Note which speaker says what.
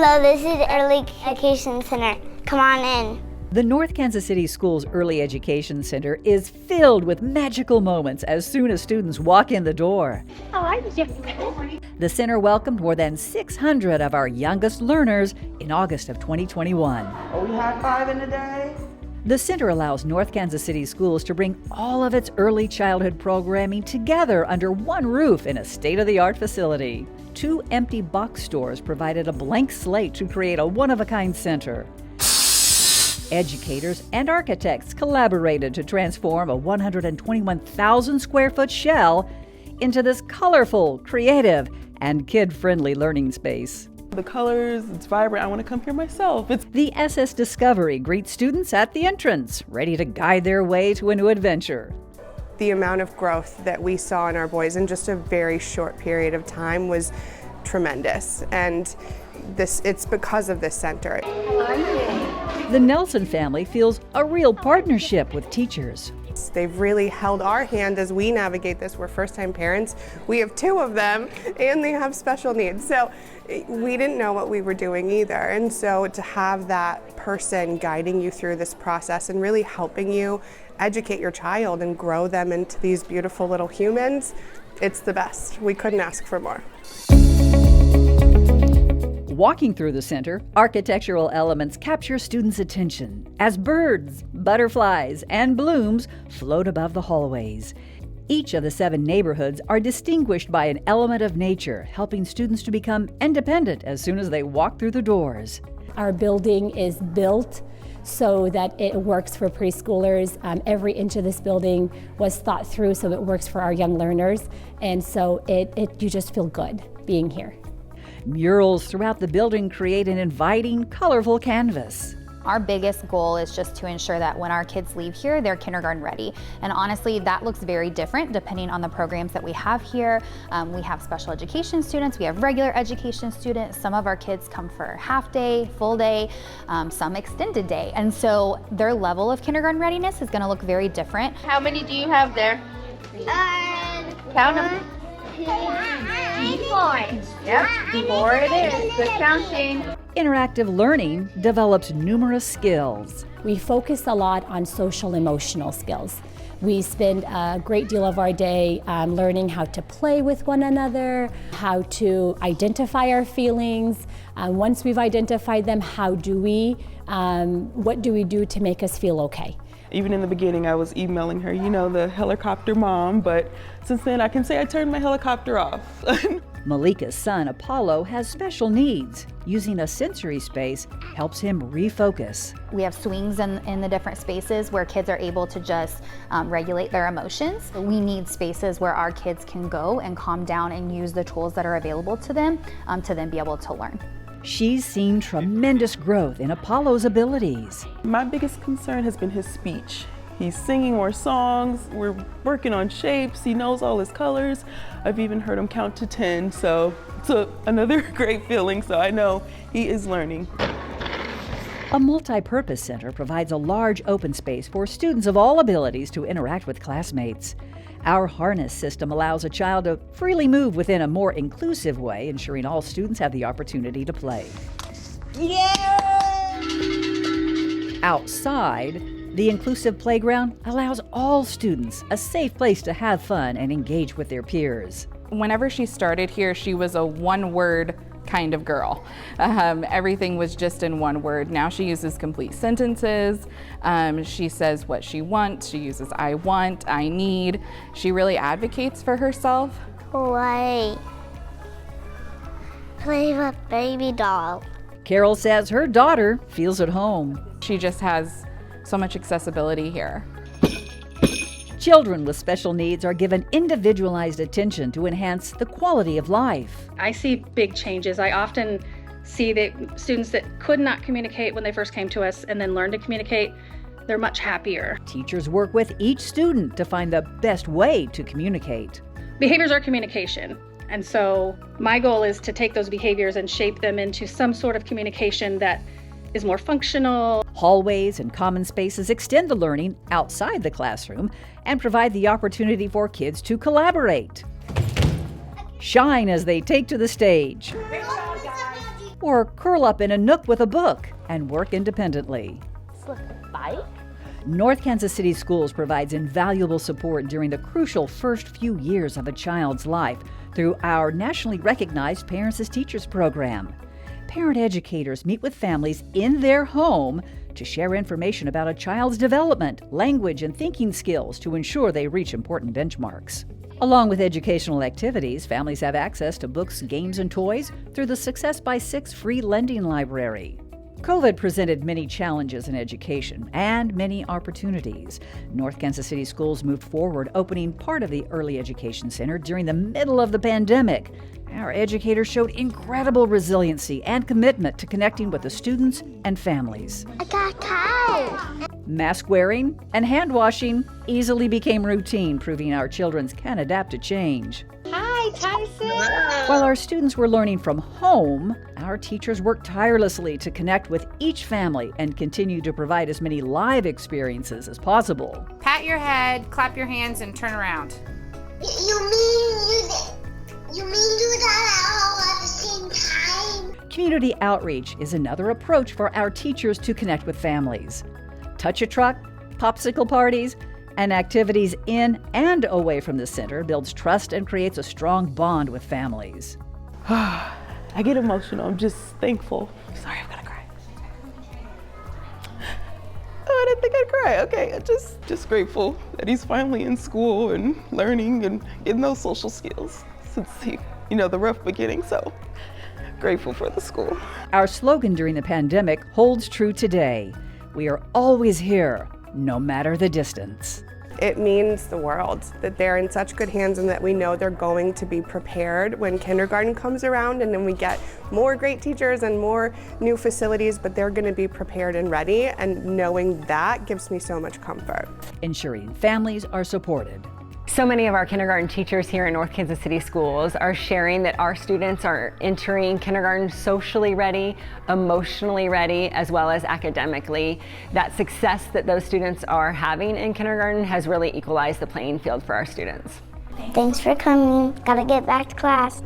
Speaker 1: Hello, this is Early Education Center. Come on in.
Speaker 2: The North Kansas City Schools Early Education Center is filled with magical moments as soon as students walk in the door. The center welcomed more than 600 of our youngest learners in August of 2021.
Speaker 3: Are we high-fiving today?
Speaker 2: The center allows North Kansas City Schools to bring all of its early childhood programming together under one roof in a state-of-the-art facility. 2 empty box stores provided a blank slate to create a one-of-a-kind center. Educators and architects collaborated to transform a 121,000 square foot shell into this colorful, creative, and kid-friendly learning space.
Speaker 3: The colors, it's vibrant. I want to come here myself.
Speaker 2: The SS Discovery greets students at the entrance, ready to guide their way to a new adventure.
Speaker 4: The amount of growth that we saw in our boys in just a very short period of time was tremendous, and it's because of this center.
Speaker 2: The Nelson family feels a real partnership with teachers.
Speaker 4: They've really held our hand as we navigate this. We're first-time parents. We have 2 of them, and they have special needs. So we didn't know what we were doing either. And so to have that person guiding you through this process and really helping you educate your child and grow them into these beautiful little humans, it's the best. We couldn't ask for more.
Speaker 2: Walking through the center, architectural elements capture students' attention as birds, butterflies, and blooms float above the hallways. Each of the 7 neighborhoods are distinguished by an element of nature, helping students to become independent as soon as they walk through the doors.
Speaker 5: Our building is built so that it works for preschoolers. Every inch of this building was thought through so it works for our young learners, and so you just feel good being here.
Speaker 2: Murals throughout the building create an inviting, colorful canvas.
Speaker 6: Our biggest goal is just to ensure that when our kids leave here, they're kindergarten ready. And honestly, that looks very different depending on the programs that we have here. We have special education students, we have regular education students. Some of our kids come for half day, full day, some extended day. And so their level of kindergarten readiness is gonna look very different.
Speaker 7: How many do you have there? Count them. 4. Yep, 4 it is. Good counting.
Speaker 2: Interactive learning develops numerous skills.
Speaker 5: We focus a lot on social emotional skills. We spend a great deal of our day learning how to play with one another, how to identify our feelings. Once we've identified them, what do we do to make us feel okay?
Speaker 3: Even in the beginning, I was emailing her, the helicopter mom, but since then I can say I turned my helicopter off.
Speaker 2: Malika's son, Apollo, has special needs. Using a sensory space helps him refocus.
Speaker 6: We have swings in the different spaces where kids are able to just regulate their emotions. We need spaces where our kids can go and calm down and use the tools that are available to them to then be able to learn.
Speaker 2: She's seen tremendous growth in Apollo's abilities.
Speaker 3: My biggest concern has been his speech. He's singing more songs, we're working on shapes, he knows all his colors. I've even heard him count to 10, so it's another great feeling, so I know he is learning.
Speaker 2: A multi-purpose center provides a large open space for students of all abilities to interact with classmates. Our harness system allows a child to freely move within a more inclusive way, ensuring all students have the opportunity to play.
Speaker 7: Yeah!
Speaker 2: Outside, the inclusive playground allows all students a safe place to have fun and engage with their peers.
Speaker 8: Whenever she started here, she was a one-word kind of girl. Everything was just in one word. Now she uses complete sentences. She says what she wants. She uses I want, I need. She really advocates for herself.
Speaker 1: Play with baby doll.
Speaker 2: Carol says her daughter feels at home.
Speaker 8: She just has so much accessibility here.
Speaker 2: Children with special needs are given individualized attention to enhance the quality of life.
Speaker 9: I see big changes. I often see that students that could not communicate when they first came to us and then learned to communicate, they're much happier.
Speaker 2: Teachers work with each student to find the best way to communicate.
Speaker 9: Behaviors are communication. And so my goal is to take those behaviors and shape them into some sort of communication that is more functional.
Speaker 2: Hallways and common spaces extend the learning outside the classroom and provide the opportunity for kids to collaborate. Shine as they take to the stage. or curl up in a nook with a book and work independently.
Speaker 7: Bike?
Speaker 2: North Kansas City Schools provides invaluable support during the crucial first few years of a child's life through our nationally recognized Parents as Teachers program. Parent educators meet with families in their home to share information about a child's development, language, and thinking skills to ensure they reach important benchmarks. Along with educational activities, families have access to books, games, and toys through the Success by 6 free lending library. COVID presented many challenges in education and many opportunities. North Kansas City Schools moved forward, opening part of the Early Education Center during the middle of the pandemic. Our educators showed incredible resiliency and commitment to connecting with the students and families.
Speaker 1: I got tired.
Speaker 2: Mask wearing and hand washing easily became routine, proving our children can adapt to change.
Speaker 7: Hi, Tyson.
Speaker 2: While our students were learning from home, our teachers worked tirelessly to connect with each family and continue to provide as many live experiences as possible.
Speaker 10: Pat your head, clap your hands, and turn around.
Speaker 11: You mean do that all at the same time?
Speaker 2: Community outreach is another approach for our teachers to connect with families. Touch a truck, popsicle parties, and activities in and away from the center builds trust and creates a strong bond with families.
Speaker 3: I get emotional. I'm just thankful. Sorry, I'm gonna cry. Oh, I didn't think I'd cry. Okay, I'm just grateful that he's finally in school and learning and getting those social skills since the rough beginning. So grateful for the school.
Speaker 2: Our slogan during the pandemic holds true today. We are always here, no matter the distance.
Speaker 4: It means the world that they're in such good hands and that we know they're going to be prepared when kindergarten comes around, and then we get more great teachers and more new facilities, but they're going to be prepared and ready, and knowing that gives me so much comfort.
Speaker 2: Ensuring families are supported.
Speaker 12: So many of our kindergarten teachers here in North Kansas City Schools are sharing that our students are entering kindergarten socially ready, emotionally ready, as well as academically. That success that those students are having in kindergarten has really equalized the playing field for our students.
Speaker 1: Thanks for coming. Gotta get back to class.